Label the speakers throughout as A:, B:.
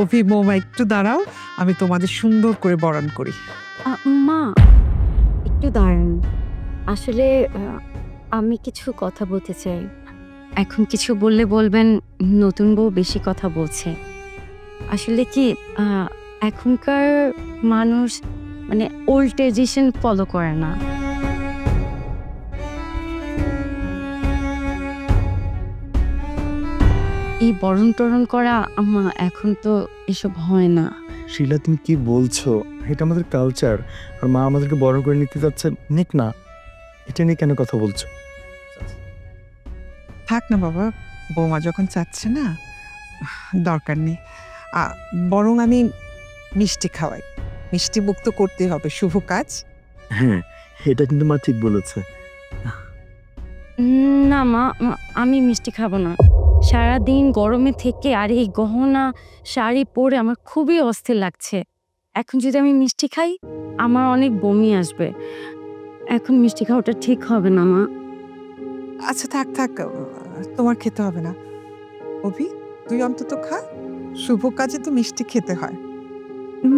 A: অভি বৌমা একটু দাঁড়াও, আমি তোমাদের সুন্দর করে বরণ করি।
B: মা একটু দাঁড়ান, আসলে আমি কিছু কথা বলতে চাই। এখন কিছু বললে বলবেন নতুন বউ বেশি কথা বলছে। আসলে কি এখনকার মানুষ মানে ওল্ড ট্রেডিশন ফলো করে না। এই বরণ টরণ করা আম্মা এখন তো এসব হয় না।
C: শিলা, তুমি কি বলছো? এটা আমাদের কালচার, আর মা আমাদেরকে বরণ করে নিতে যাচ্ছে। নিক না, এটা নিয়ে কেন কথা বলছো?
A: থাক না বাবা, বৌমা যখন চাচ্ছে না, দরকার নেই। বরং আমি মিষ্টি খাওয়াই, মিষ্টি মুখ তো করতে হবে, শুভ কাজ।
C: হ্যাঁ, এটা কিন্তু মা ঠিক বলেছে।
B: না মা, আমি মিষ্টি খাবো না। সারাদিন গরমে থেকে আর এই গহনা শাড়ি পরে আমার খুবই অস্থির লাগছে। এখন যদি আমি মিষ্টি খাই আমার অনেক বমি আসবে। এখন মিষ্টি খাওয়াটা ঠিক হবে না মা।
A: আচ্ছা থাক থাক, তোমার খেতে হবে না। অভি, তুই অন্তত খা, শুভ কাজে তো মিষ্টি খেতে হয়।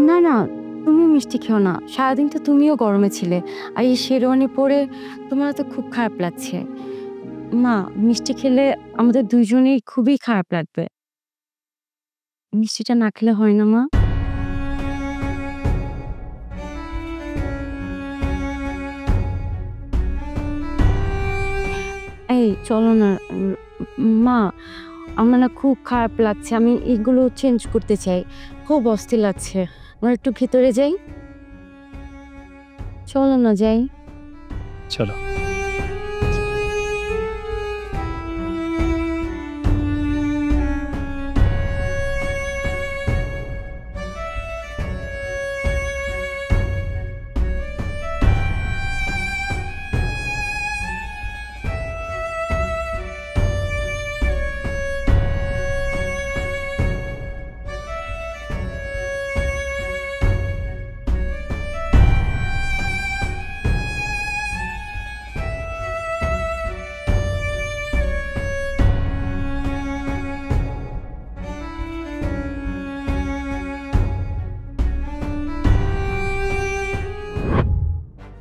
B: না না, তুমি মিষ্টি খেও না। সারাদিন তো তুমিও গরমে ছিলে, আর এই শেরওয়ানি পরে তোমার তো খুব খারাপ লাগছে। মা, মিষ্টি খেলে আমাদের দুইজনেই খুবই খারাপ লাগবে। মিষ্টিটা না খেলে হয় না মা? এই চলো না মা, আমার না খুব খারাপ লাগছে। আমি এগুলো চেঞ্জ করতে চাই, খুব অস্থির লাগছে। আমরা একটু ভিতরে যাই, চলো না যাই।
C: চলো।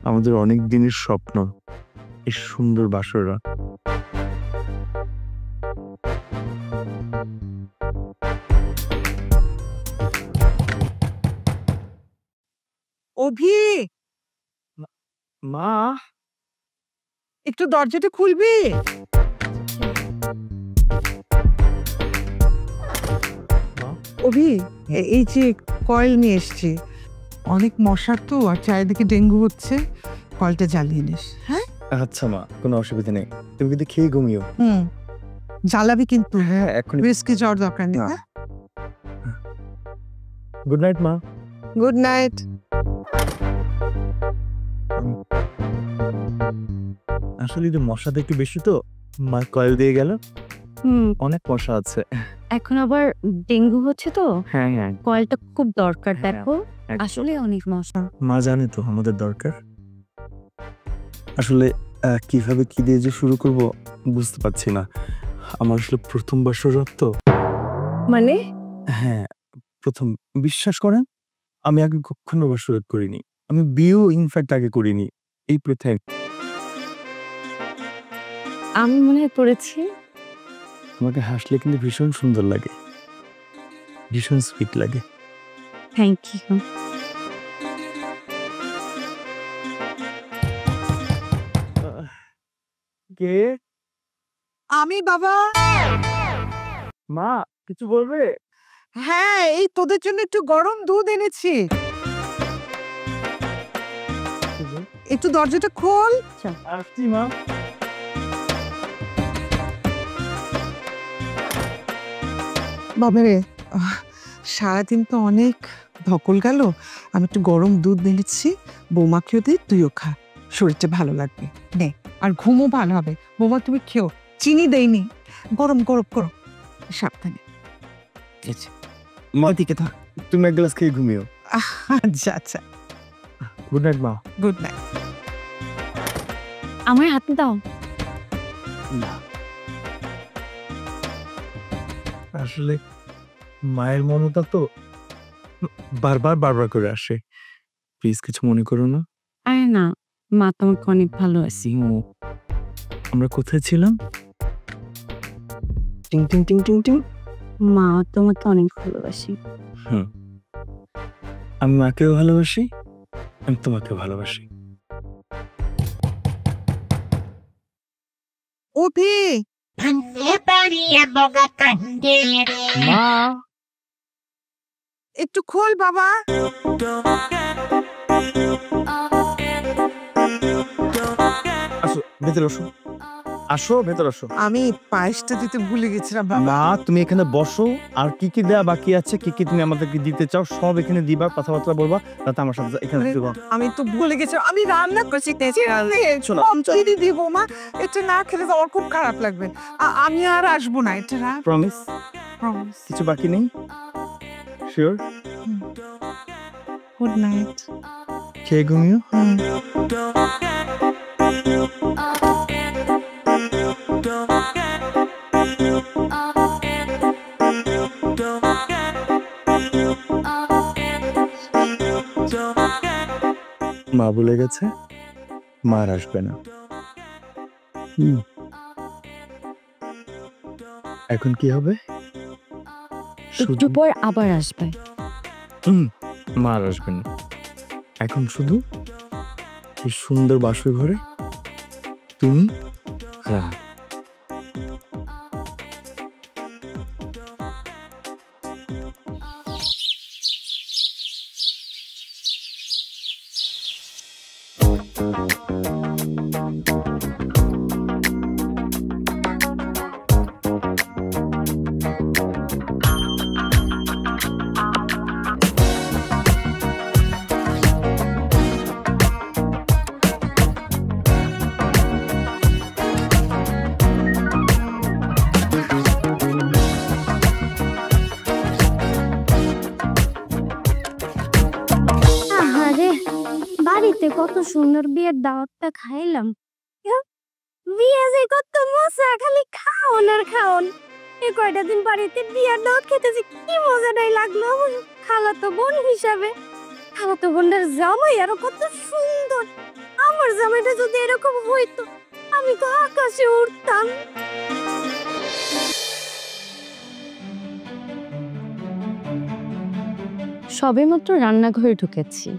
C: আমাদের অনেক দিনের স্বপ্ন এই সুন্দর বাসরা।
A: অভি,
C: মা,
A: একটু দরজাটা খুলবি? অভি, এই যে কয়েল নিয়ে এসছি, অনেক মশার তো, আর চারিদিকে ডেঙ্গু হচ্ছে, কয়েলটা জ্বালিয়ে নিস। হ্যাঁ
C: আচ্ছা মা, কোনো অসুবিধা নেই। তুমি কিন্তু খেয়ে ঘুমিও।
A: জ্বালাবি কিন্তু।
C: হ্যাঁ, এখন
A: রিস্কে যাওয়ার দরকার নেই।
C: গুড নাইট মা।
A: Good night.
C: আসলে যে মশাটা একটু বেশি তো, মা কয়েল দিয়ে গেল। অনেক মশা আছে।
B: এখন আবার ডেঙ্গু হচ্ছে তো,
C: হ্যাঁ হ্যাঁ,
B: কয়েলটা খুব দরকার।
C: হ্যাঁ,
B: দেখো আসলে অনেক মশা।
C: মা জানে তো আমাদের দরকার। আসলে কিভাবে কি দিয়ে যে শুরু করব বুঝতে পারছি না। আমার আসলে প্রথম বাসরাত তো।
B: মানে
C: হ্যাঁ, প্রথম। বিশ্বাস করেন, আমি আগে কখনো বাসরাত করিনি। আমি বিয়েও ইনফ্যাক্ট আগে করিনি। এই প্রথম।
B: আমি মনে হয় পড়েছি।
C: তোমাকে হাসলে কিন্তু ভীষণ সুন্দর লাগে, ভীষণ সুইট লাগে।
B: Thank you.
C: কে?
A: আমি বাবা।
C: মা, কিছু বলবে?
A: হ্যাঁ, এই তোদের জন্য একটু গরম দুধ এনেছি, একটু দরজাটা খোল।
C: আসছি মা।
A: বাবারে, সারাদিন তো অনেক ধকল গেল, আমি একটু গরম দুধ এনেছি, বৌমাকেও দে, তুইও খা, শরীরটা ভালো লাগবে। নে, আর ঘুমও ভালো হবে। বৌমা তুমি খেও, চিনি দেইনি, গরম গরম করো, সাবধানে।
C: মা দিকে থাক, তুমি এক গ্লাস খেয়ে ঘুমিও।
A: আচ্ছা আচ্ছা,
C: গুড নাইট মা।
A: Good night.
B: আমার হাতে দাও।
C: না, আসলে মায়ের মমতা তো বারবার বারবার করে আসে। প্লিজ কিছু মনে করো না।
B: আরে না, মা তোমাকে অনেক ভালোবাসে।
C: সিমু, আমরা কোথায় ছিলাম? টিং টিং টিং টিং টিং।
B: মা তোমাকে অনেক ভালোবাসি।
C: আমি মাকেও ভালোবাসি, আমি তোমাকেও ভালোবাসি।
A: ওঠে
C: মা,
A: একটু খোল বাবা।
C: আসো ভেতরে আসো, আসো ভেতরে আসো।
A: আমি পায়েসটা দিতে ভুলে গেছিলাম বাবা।
C: মা তুমি এখানে বসো, আর কি কি দেয়া বাকি আছে, কি কি তুমি আমাদেরকে দিতে চাও সব এখানে দিবা, কথাবার্তা বলবা, তাতে আমার সাথে এখানে
A: আরে,
C: দিবা।
A: আমি তো ভুলে গেছিলাম, আমি রান্না করছি।
C: শোনো।
A: চিনি দিব মা, এটা না খেলে তো আমার খুব খারাপ লাগবে। আমি আর আসবো না, এটা না
C: প্রমিস?
A: প্রমিস।
C: কিছু বাকি নেই? শিওর?
A: Good night.
C: খেয়ে ঘুমিও। মা বলে গেছে মা আর আসবে না। এখন কি হবে?
B: একটু পর আবার আসবে।
C: মা আর আসবে না। এখন শুধু এই সুন্দর বাসর ঘরে তুমি আর আমি।
D: আরে বাড়িতে কত সুন্দর বিয়ের দাওয়াতটা খাইলাম। বিয়ে যে কত মজা, খালি খাওন আর খাওন। এই কয়টা দিন বাড়িতে বিয়ের দাওয়াত খেতে যে কি মজাটাই লাগলো। খালাতো বোন হিসাবে খালাতো বোনের জামাই আরো কত সুন্দর। আমার জামাইটা যদি এরকম হইতো, আমি তো আকাশে উড়তাম।
B: সবেমাত্র রান্নাঘরে ঢুকেছি।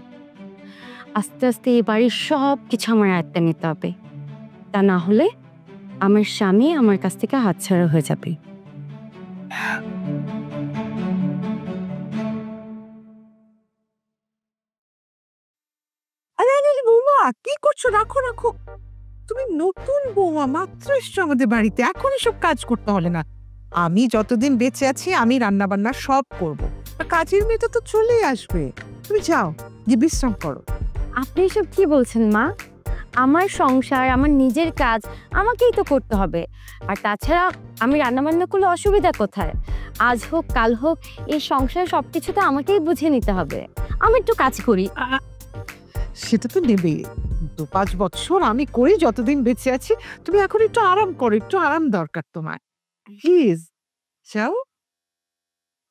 B: আস্তে আস্তে এই বাড়ির সব কিছু আমার আয়ত্তে নিতে হবে, তা না হলে আমার স্বামী আমার কাছ থেকে হাতছাড়া হয়ে যাবে।
A: আরে আরে বৌমা, কি করছো? রাখো রাখো। তুমি নতুন বৌমা, মাত্র এসছো আমাদের বাড়িতে, এখন এসব কাজ করতে হলে না। আমি যতদিন বেঁচে আছি আমি রান্না বান্না সব করব। আর কাজের মেয়েটা তো চলেই আসবে। তুমি যাও, গিয়ে বিশ্রাম করো।
B: আপনি এসব কি বলছেন মা? আমার সংসার, আমার নিজের কাজ আমাকেই তো করতে হবে। আর তাছাড়া আমি রান্নাবান্না করলে অসুবিধা কোথায়? আজ হোক কাল হোক এই সংসার সবকিছু তো আমাকেই বুঝে নিতে হবে। আমি একটু কাজ করি।
A: সেটা তো নেবে। 2-5 বছর আমি করি যতদিন বেঁচে আছি। তুমি এখন একটু আরাম করো, একটু আরাম দরকার তোমার। প্লিজ যাও,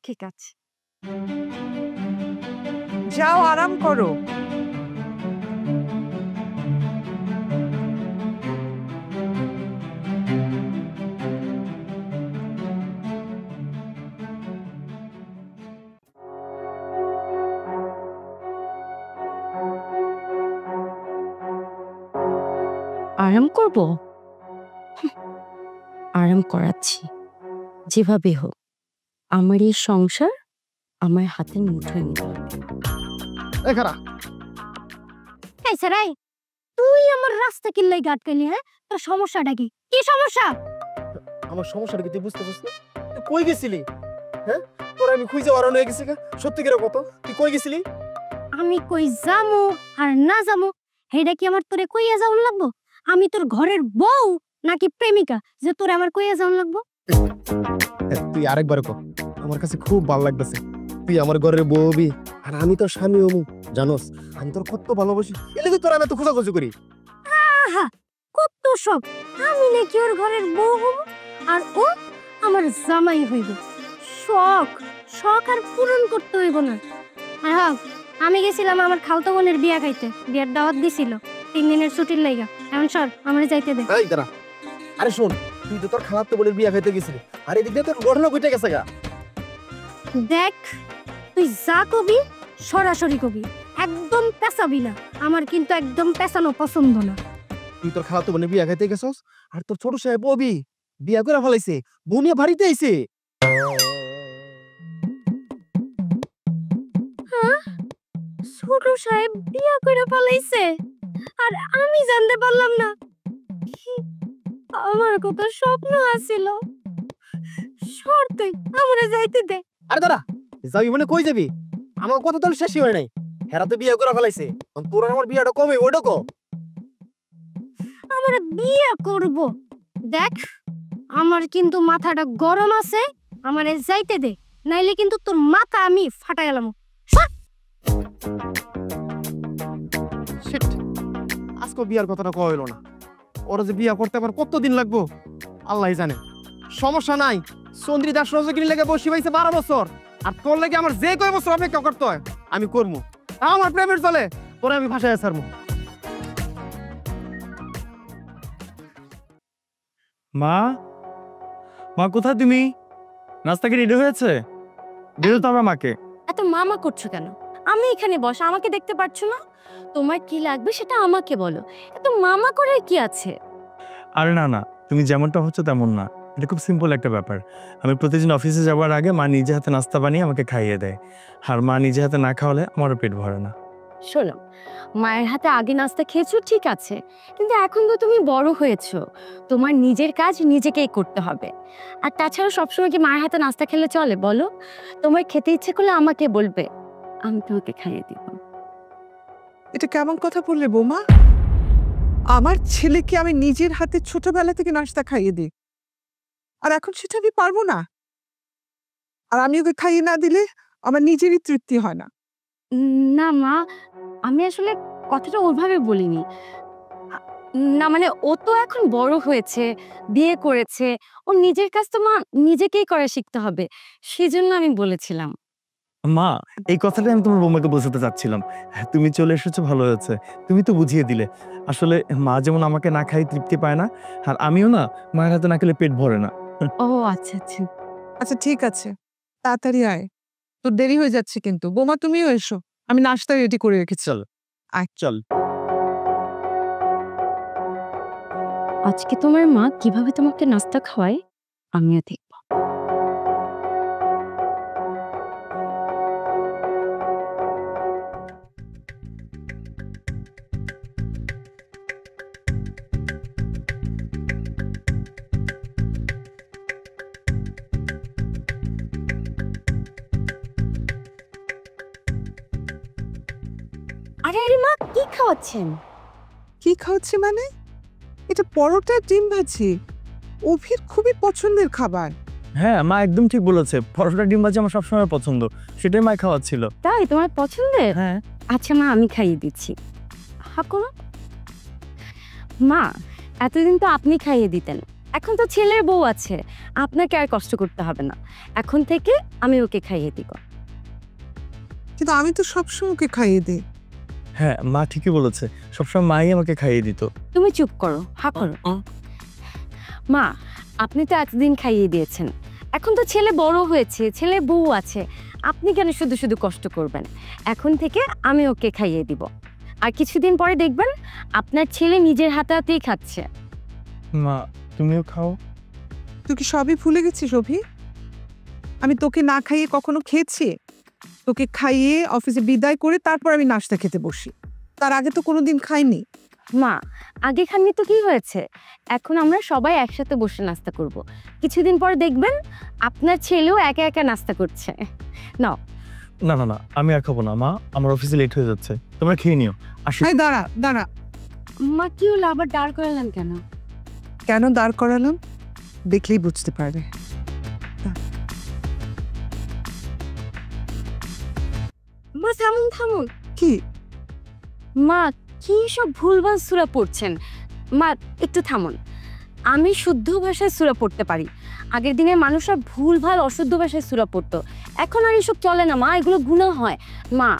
B: ঠিক আছে।
A: যাও আরাম করো।
B: আরাম করব? আরাম করাচ্ছি, যেভাবে হোক। আমার এই সংসার আমার হাতের মুঠোয় নিতে হবে।
D: এই সারাই, তুই আমার রাস্তা কিল্লাই আটকাইলি? হ্যাঁ, তোর সমস্যাটা কি? কি সমস্যা?
E: আমার সমস্যাটা কি তুই বুঝতে পারছিস না? তুই কই গেছিলি? হ্যাঁ, তোর আমি খুঁজে ওরানো হয়ে গেছি। সত্যি করে কত তুই কই গেছিলি?
D: আমি কই যামু আর না যামু হেডা কি আমার তোরে কইয়া যাওন লাগবো? আমি তোর ঘরের বউ নাকি প্রেমিকা যে তোরে আমার কইয়া যাওন লাগবো?
E: তুই আরেকবার কর, আমার কাছে খুব ভালো লাগতেছে। তুই আমার ঘরের বউ হবি আর আমি তোর স্বামী হবো। জানোস আমি তোর কত ভালোবাসি, এলে তোর আমি এত খোঁজাখুঁজি করি।
D: আহা, কত শখ! আমি নাকি ওর ঘরের বউ হব আর ও আমার জামাই হইব। শখ শখ আর পূরণ করতে হইব না। আর হ্যাঁ, আমি গেছিলাম আমার খালতো বোনের বিয়া খাইতে, বিয়ার দাওয়াত দিছিল 3 দিনের ছুটির লাইগা। এখন সর, আমারে যাইতে দে।
E: এই দাঁড়া, আরে শোন, তুই তো তোর খালাতো বোনের বিয়া খাইতে গেছিলি, আর এদিক দিয়ে তোর ঘটনা কইতে গেছে গা।
D: দেখ, তুই যা কবি সরাসরি কবি, একদম পেঁচাবি না। আমার কিন্তু একদম পেঁচানো পছন্দ না।
E: তুই তোর খালাতো বোনের বিয়া খাইতে গেছস, আর তোর ছোট সাহেব ববি বিয়া করে ফেলাইছে, বনিয়া বাড়িতে আইছে।
D: ছোট সাহেব বিয়া করে ফেলাইছে আর আমি জানতে পারলাম না। আমার কত স্বপ্ন আছিল। শর্তে আমারে যাইতে দে।
E: আরে দাঁড়া, যাবি মানে কই যাবি? আমার কথা তো শেষই হয় নাই। হেরা তো বিয়া করে ফেলাইছে, তোর আর আমার বিয়াটা কবে ওইটা কো।
D: আমারে বিয়ে করব। দেখ, আমার কিন্তু মাথাটা গরম আছে, আমারে যাইতে দে, নাইলে কিন্তু তোর মাথা আমি ফাটাই গেলাম।
E: শিট, আজকে বিয়ার কথাটা কই হইলো না। ওরা যে বিয়া করতে আবার কতদিন লাগবো আল্লাহই জানে। সমস্যা নাই, চন্দ্রী দাস রজকিনী লেগে বসে পাইছে 12 বছর, আর তোর লেগে আমার যে কয় বছর অপেক্ষা করতে হয় আমি করবো। আমার প্রেমের চলে পরে আমি ভাষায় ছাড়বো।
C: মা, মা কোথায় তুমি? নাস্তা কি রেডি হয়েছে? দিও তো আমার মাকে।
B: এত মামা করছো কেন? আমি এখানে বসা, আমাকে দেখতে পাচ্ছ না? তোমার কি লাগবে সেটা আমাকে বলো, এত মামা করে কি আছে?
C: আরে না না, তুমি যেমনটা হচ্ছে তেমন না। এটা খুব সিম্পল একটা ব্যাপার। আমি প্রতিদিন অফিসে যাওয়ার আগে মা নিজে হাতে নাস্তা বানিয়ে আমাকে খাইয়ে দেয়, আর মা নিজে হাতে না খাওয়ালে আমারও পেট ভরে না।
B: শোনো, মায়ের হাতে আগে নাস্তা খেয়েছো ঠিক আছে, কিন্তু এখন তো তুমি বড় হয়েছো, তোমার নিজের কাজ নিজেকেই করতে হবে। আর তাছাড়া সবসময় কি মায়ের হাতে নাস্তা খেলে চলে বলো? তোমার খেতে ইচ্ছে করলে আমাকে বলবে, আমি তোমাকে খাইয়ে দিব।
A: এটা কেমন কথা বললে বৌমা? আমার ছেলেকে আমি নিজের হাতে ছোটবেলা থেকে নাস্তা খাইয়ে দিই, আর এখন সেটা আমি পারবো না? আর আমি ওকে খাইয়ে না দিলে আমার নিজেরই তৃপ্তি হয় না।
B: না মা, আমি আসলে কথাটা ওভাবে বলিনি। না মানে ও তো এখন বড় হয়েছে, বিয়ে করেছে, ও নিজের কাজ তো মা নিজেকেই করা শিখতে হবে, সেজন্য আমি বলেছিলাম।
C: মা, এই কথাটাই আমি তোমার বৌমাকে বোঝাতে চাচ্ছিলাম। তুমি চলে এসেছো, ভালো হয়েছে। তুমি তো বুঝিয়ে দিলে। আসলে মা যেমন আমাকে না খাই তৃপ্তি পায় না, আর আমিও না মায়ের হাতে না খেলে পেট ভরে না।
B: ও আচ্ছা আচ্ছা।
A: আচ্ছা ঠিক আছে, তাড়াতাড়ি আয়, তোর দেরি হয়ে যাচ্ছে কিন্তু। বৌমা তুমিও এসো, আমি নাস্তা রেডি করে রেখেছি।
C: চল
A: আয়।
C: চল।
B: আজকে তোমার মা কিভাবে তোমাকে নাস্তা খাওয়ায় আমিও দেখব। আরে আরে মা, কি খাওয়াচ্ছেন?
A: কি খাওয়াচ্ছি মানে? এটা পরোটা ডিম ভাজি, অভির খুবই পছন্দের খাবার।
C: হ্যাঁ, মা একদম ঠিক বলেছে। পরোটা ডিম ভাজি আমার সবসময় পছন্দ, সেটাই মা খাওয়াচ্ছিল।
B: তাই তোমার পছন্দের?
C: হ্যাঁ।
B: আচ্ছা মা, আমি খাইয়ে দিচ্ছি। হা করো। মা, এতদিন তো আপনি খাইয়ে দিতেন, এখন তো ছেলের বউ আছে, আপনাকে আর কষ্ট করতে হবে না। এখন থেকে আমি ওকে খাইয়ে দিব।
A: কিন্তু আমি তো সবসময় ওকে খাইয়ে দিই।
C: হ্যাঁ, মা ঠিকই বলেছে, সবসময় মাই আমাকে খাইয়ে দিত।
B: তুমি চুপ করো, হা করো। মা, আপনি তো এতদিন খাইয়ে দিয়েছেন, এখন তো ছেলে বড় হয়েছে, ছেলের বউ আছে, আপনি কেন শুধু শুধু কষ্ট করবেন? এখন থেকে আমি ওকে খাইয়ে দিব, আর কিছুদিন পরে দেখবেন আপনার ছেলে নিজের হাতে হাতেই খাচ্ছে।
C: মা, তুমিও খাও।
A: তুই কি সবই ভুলে গেছিস অভি? আমি তোকে না খাইয়ে কখনো খেয়েছি? তোকে খাইয়ে অফিসে বিদায় করে তারপর আমি নাস্তা খেতে বসি, তার আগে তো কোনোদিন খাইনি।
B: মা, আগে খাননি তো কি হয়েছে, এখন আমরা সবাই একসাথে বসে নাস্তা করব। কিছুদিন পর দেখবেন আপনার ছেলেও একা একা নাস্তা করছে। নাও।
C: না না না, আমি আর খাবো না মা, আমার অফিসে লেট হয়ে যাচ্ছে, তোমরা খেয়ে নিও। আসি।
A: এই দাঁড়া দাঁড়া,
B: মা কি হলো, আবার দাঁড় করালেন কেন?
A: কেন দাঁড় করালাম দেখলেই বুঝতে পারবে।
B: মা থামুন থামুন।
A: কি
B: মা, কি সব ভুলভাল সূরা পড়ছেন? মা একটু থামুন। আমি শুদ্ধ ভাষায় সূরা পড়তে পারি, আগের দিনের মানুষরা ভুলভাল অশুদ্ধ ভাষায় সূরা পড়তো, এখন আর এসব চলে না মা, এগুলো গুনাহ হয়। মা,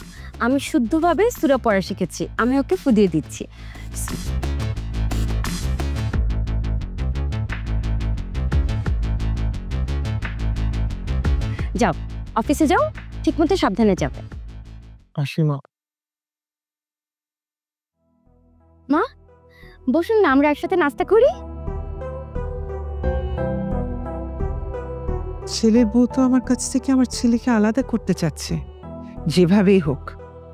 B: আমি শুদ্ধভাবে সূরা পড়া শিখেছি, আমি ওকে ফুদিয়ে দিচ্ছি। যাও, অফিসে যাও, ঠিকমতো সাবধানে যাবে।
C: আসি মা।
B: বসুন না, আমরা একসাথে নাস্তা করি।
A: ছেলের বউ তো আমার কাছ থেকে আমার ছেলেকে আলাদা করতে চাচ্ছে। যেভাবেই হোক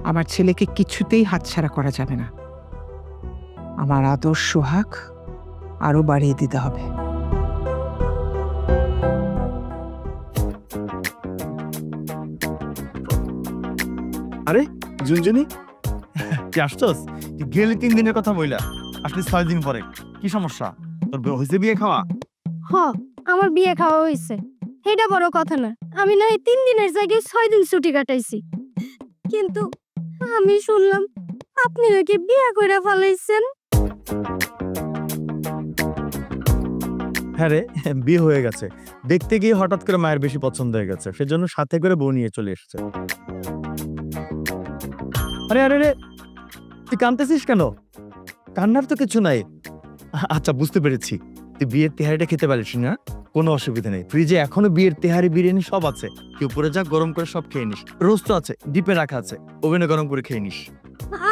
A: আমার ছেলেকে কিছুতেই হাতছাড়া করা যাবে না। আমার আদর সোহাগ আরো বাড়িয়ে দিতে হবে।
C: আরে জুনজুনি, কি আসছস? গেলি 3 দিনের কথা বইলা, আসলে 6 দিন পরে। কি সমস্যা? তোর হয়েছে বিয়ে খাওয়া?
D: হ, আমার বিয়ে খাওয়া হয়েছে, এটা বড় কথা না। আমি না 3 দিনের জায়গায় 6 দিন ছুটি কাটাইছি। কিন্তু আমি শুনলাম আপনি নাকি বিয়ে করে ফেলাইছেন।
C: হ্যাঁ রে, বিয়ে হয়ে গেছে। দেখতে গিয়ে হঠাৎ করে মায়ের বেশি পছন্দ হয়ে গেছে, সেজন্য সাথে করে বউ নিয়ে চলে এসেছে। আরে আরে রে, তুই কাঁদতেছিস কেন? কান্নার তো কিছু নাই। আচ্ছা, বুঝতে পেরেছি, তুই বিয়ের তেহারিটা খেতে পারিস না। কোনো অসুবিধা নেই, ফ্রিজে এখনো বিয়ের তেহারি বিরিয়ানি সব আছে। তুই উপরে যা, গরম করে সব খেয়ে নিস। রোস্ট আছে, ডিপে রাখা আছে, ওভেনে গরম করে খেয়ে নিস।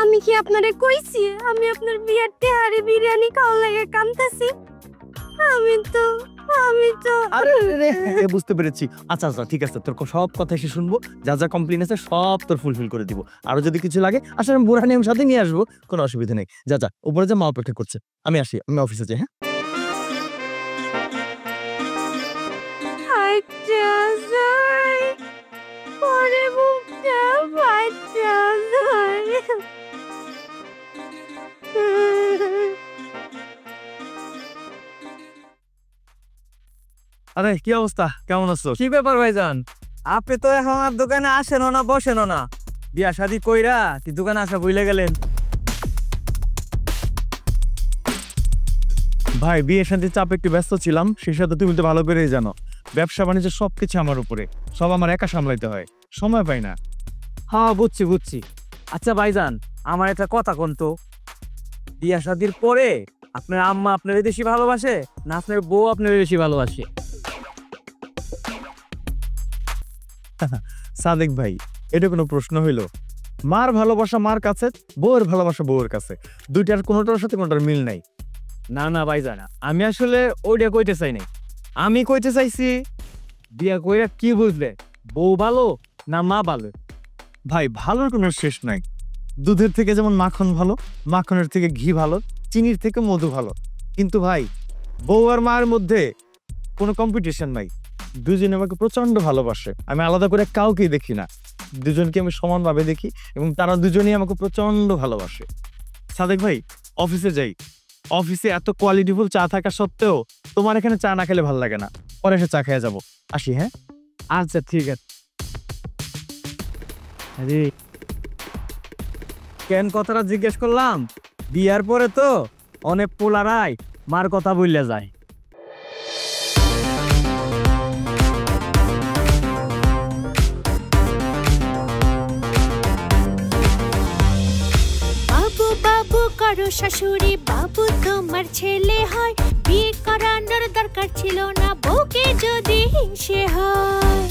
D: আমি কি আপনারে কইছি আমি আপনার বিয়ের তেহারি বিরিয়ানি খাওয়া লাগে কামতেছি? আমি তো
C: আরে রে, বুঝতে পেরেছি। আচ্ছা আচ্ছা, ঠিক আছে, তোর সব কথা এসে শুনবো। যা যা কমপ্লেন আছে সব তোর ফুলফিল করে দিব। আরো যদি কিছু লাগে আসলে আমি বুড়ানি আমি সাথে নিয়ে আসবো, কোনো অসুবিধা নেই। যা যা, উপরে যা, মা অপেক্ষা করছে। আমি আসি, আমি অফিসে যাই। হ্যাঁ,
D: আচ্ছা যাই, পরে মুখটা বাচ্চা যাই।
C: আরে কি অবস্থা, কেমন আছো?
F: কি ব্যাপার ভাইজান, আপনি তো এখন আর দোকানে আসেনও না বসেনও না, বিয়া শাদি কইরা কি দোকানে আসা ভুলে গেলেন?
C: ভাই, বিয়ে শান্তির চাপ একটু ব্যস্ত ছিলাম, সেই সাথে তুমি তো ভালো করেই জানো ব্যবসা বাণিজ্য সবকিছু আমার উপরে, সব আমার একা সামলাইতে হয়, সময় পাই না।
F: হ্যাঁ বুঝছি। আচ্ছা ভাইজান, আমার একটা কথা কোন তো, বিয়া শাদির পরে আপনার আম্মা আপনার বেশি ভালোবাসে না আপনার বউ আপনার বেশি ভালোবাসে?
C: সাদেক ভাই, এটা কোনো প্রশ্ন হইলো? মার ভালোবাসা মার কাছে, বউয়ের ভালোবাসা বউয়ের কাছে, দুইটার কোনোটার সাথে কোনোটার মিল নাই।
F: না ভাইজান, আমি আসলে ওইটা কইতে চাই নাই। আমি কইতে চাইছি বিয়া কইরা কি বুঝলে, বউ ভালো না মা ভালো?
C: ভাই, ভালোর কোনো শেষ নাই। দুধের থেকে যেমন মাখন ভালো, মাখনের থেকে ঘি ভালো, চিনির থেকে মধু ভালো। কিন্তু ভাই, বউ আর মায়ের মধ্যে কোনো কম্পিটিশন নাই। দুজনে আমাকে প্রচন্ড ভালোবাসে, আমি আলাদা করে কাউকেই দেখি না। দুজনকে আমি সমানভাবে দেখি এবং তারা দুজনেই আমাকে প্রচন্ড ভালোবাসে। সাদেক ভাই, অফিসে যাই। অফিসে এত কোয়ালিটিফুল চা থাকা সত্ত্বেও তোমার এখানে চা না খেলে ভালো লাগে না। পরে এসে চা খেয়ে যাবো। আসি। হ্যাঁ,
F: আচ্ছা ঠিক আছে। আরে কেন কথাটা জিজ্ঞেস করলাম, বিয়ার পরে তো অনেক পোলারাই মার কথা বললে যায়।
G: বাবু বাবু করো শাশুড়ি, বাবু তোমার ছেলে হয়, বিয়ে করানোর দরকার ছিল না, বউকে যদি হিংসে হয়।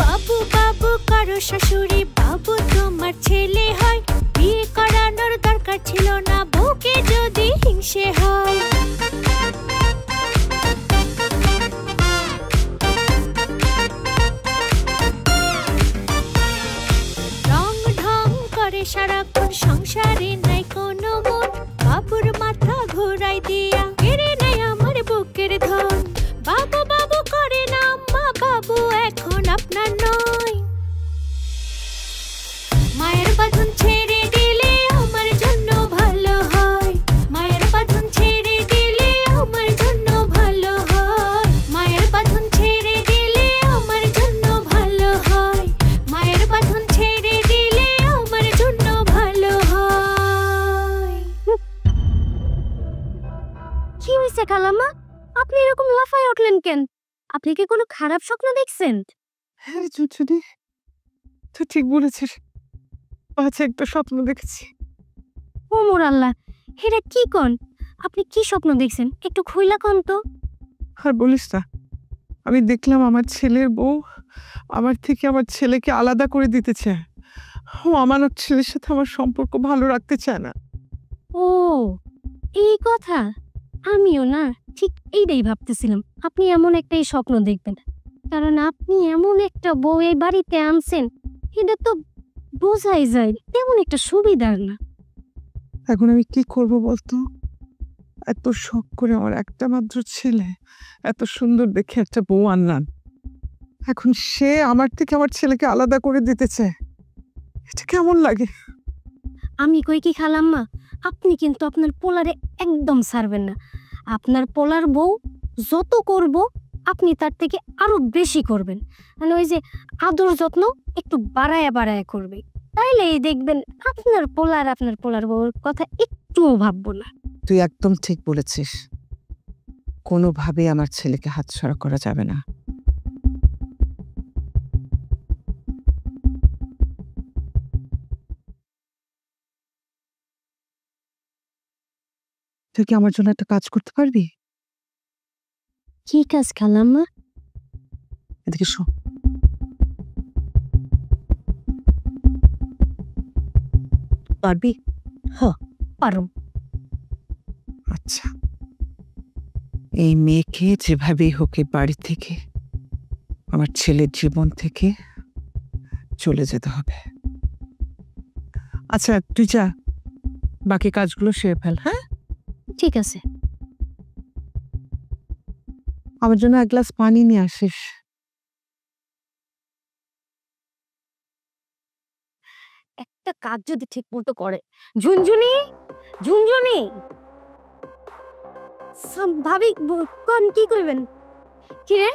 G: বাবু বাবু করো শাশুড়ি, বাবু তোমার ছেলে হয়, বিয়ে করানোর দরকার ছিল না, বউকে যদি হিংসে হয়। সারাক্ষণ সংসারে নাই কোনো মন, বাবুর মাথা ঘোরাই দিয়া কেড়ে নেয় আমার বুকের ধন। বাবু বাবু করে না আম্মা, বাবু এখন আপনার নয়। মায়ের বাঁধন ছেড়ে দিলে আমার জন্য ভালো হয়, মায়ের বাঁধন ছেড়ে দিলে আমার জন্য ভালো হয়, মায়ের বাঁধন ছেড়ে দিলে আমার জন্য ভালো হয়, মায়ের বাঁধন ছেড়ে দিলে আমার জন্য ভালো হয়।
D: আপনি কি কোনো খারাপ স্বপ্ন দেখছেন?
A: হ্যাঁ চুচুদি, তুই ঠিক বলেছিস। আচ্ছা, একটা স্বপ্ন দেখেছি।
D: ও মোর আল্লাহ, এটা কি কন? আপনি কি স্বপ্ন দেখছেন একটু খুইলা কন তো।
A: আর বলিস না, আমি দেখলাম আমার ছেলের বউ আমার থেকে আমার ছেলেকে আলাদা করে দিতে চায়। ও আমানত ছেলের সাথে আমার সম্পর্ক ভালো রাখতে চায় না।
D: ও এই কথা, আমিও না ঠিক এইটাই ভাবতেছিলাম আপনি এমন একটা এই স্বপ্ন দেখবেন, কারণ আপনি এমন একটা বউ এই বাড়িতে আনছেন, এটা তো বোঝাই যায় তেমন একটা সুবিধার না।
A: এখন আমি কি করব বলতো? এত শখ করে আমার একটা মাত্র ছেলে, এত সুন্দর দেখে একটা বউ আনলাম, এখন সে আমার থেকে আমার ছেলেকে আলাদা করে দিতে চায়। এটা কেমন লাগে?
D: আমি কই কি খালাম্মা, আপনি কিন্তু আপনার পোলারে একদম ছাড়বেন না। আপনার পোলার বউ যত করব আপনি তার থেকে আরো বেশি করবেন, মানে ওই যে আদর যত্ন একটু বাড়ায়া বাড়ায়া করবে, তাইলেই দেখবেন আপনার পোলার বউর কথা একটুও ভাববো না।
A: তুই একদম ঠিক বলেছিস, কোনোভাবে আমার ছেলেকে হাতছাড়া করা যাবে না। তুই কি আমার জন্য একটা কাজ করতে পারবি?
D: কি কাজ খালাম্মা?
A: এদিকে শো। পারবি?
D: পারো।
A: আচ্ছা, এই মেয়েকে যেভাবেই হোক এই বাড়ি থেকে, আমার ছেলের জীবন থেকে চলে যেতে হবে। আচ্ছা তুই যা, বাকি কাজগুলো সেরে ফেল। হ্যাঁ,
D: ঠিক আছে।
A: আমার জন্য এক গ্লাস পানি নিয়ে আসিস।
B: একটা কাজ যদি ঠিক মতো করে। ঝুনঝুনি, ঝুনঝুনি,
D: ভাবি কোন কি করবেন?
B: কি রে,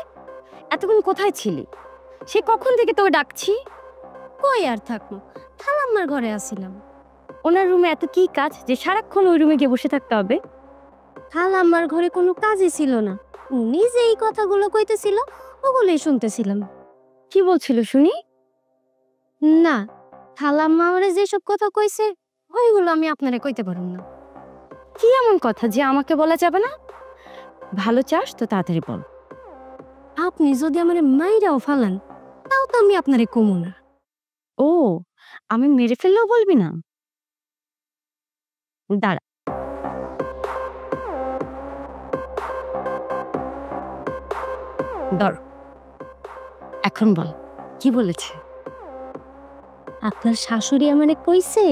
B: এতক্ষণ কোথায় ছিলি? সে কখন থেকে তোকে ডাকছি।
D: কই আর থাকবো, খালাম্মার ঘরে আসিলাম।
B: ওনার রুমে এত কি কাজ যে সারাক্ষণ ওই রুমে গিয়ে বসে থাকতে হবে?
D: খালাম্মার ঘরে কোনো কাজই ছিল না, উনি যে এই কথাগুলো কইতেছিল ওগুলোই শুনতেছিলাম।
B: কি বলছিল শুনি?
D: না, খালাম্মা আমারে যেসব কথা কইছে ওইগুলো আমি আপনারে কইতে পারুম না।
B: কি এমন কথা যে আমাকে বলা যাবে না? ভালো চাস তো তাড়াতাড়ি বল।
D: আপনি যদি আমারে মাইরাও ফালান তাও তো আমি আপনারে কমু না।
B: ও, আমি মেরে ফেললেও বলবি না? দাঁড়া, ধর, এখন বল কি বলেছে?
D: আপনার শাশুড়ি আমারে কইছে